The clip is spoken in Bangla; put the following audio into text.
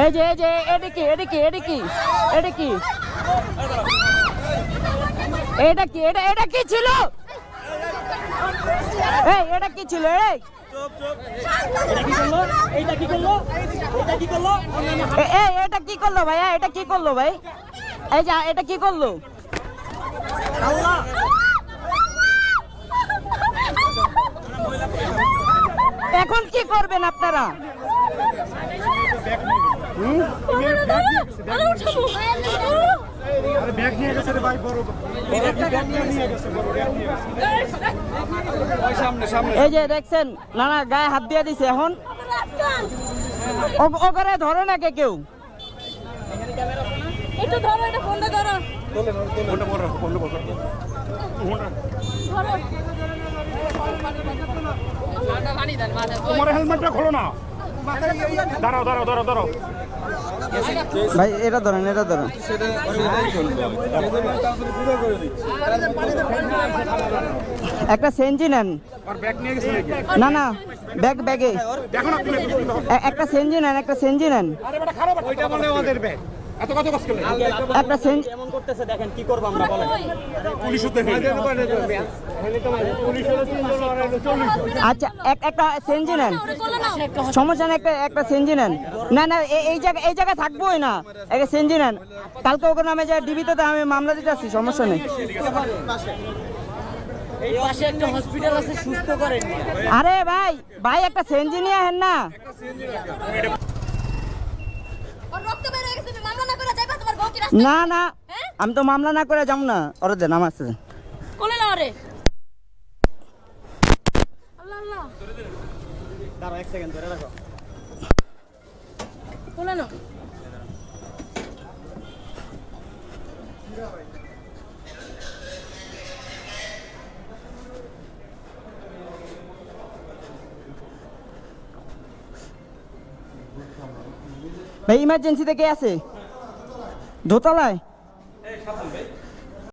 এই যে এটা কি এটা কি এটা কি এটা কি এটা কি এটা কি ছিল? এই এটা কি ছিল? এই এটা কি করলো? এটা কি করলো ভাইয়া? এটা কি করলো ভাই? এই যে এটা কি করলো? আল্লাহ, এখন কি করবেন আপনারা? এই যে দেখছেন নানা গায়ে হাত দিয়ে দিছে। এখন ওখানে ধরে না কেউ। একটু ধরো, এটা ফোনটা ধরো। তোমার হেলমেটটা খোলো না। দাঁড়াও দাঁড়াও দাঁড়াও দাঁড়াও ভাই, এটা ধরেন এটা ধরেন। একটা সেঞ্জি নেন। না না, ব্যাগে একটা সেঞ্জি নেন, একটা সেঞ্জি নেন। একটা সেঞ্জি এমন করতেছে, দেখেন কি করব আমরা, বলেন। আচ্ছা, একটা সেঞ্জি নেন, সমস্যা নেই। একটা সেঞ্জি নেন। না না, এই জায়গায় থাকবোই না, একটা সেঞ্জি নেন। কালকে ওকে নামে যায় ডিবিতে, আমি মামলা দিতে আসছি, সমস্যা নেই। এই পাশে একটা হসপিটাল আছে, সুস্থ করেন। আরে ভাই একটা সেঞ্জি নিয়ে আহেন না। না না, আমি তো মামলা না করে যাবো না। ওরে দেন, আমার আসতে দেন। কোলে নাও রে। আল্লাহ আল্লাহ, দাঁড়াও এক সেকেন্ড ধরে রাখো। কোলে নাও। ভাই ইমার্জেন্সিতে কে আছে? দোতলায়।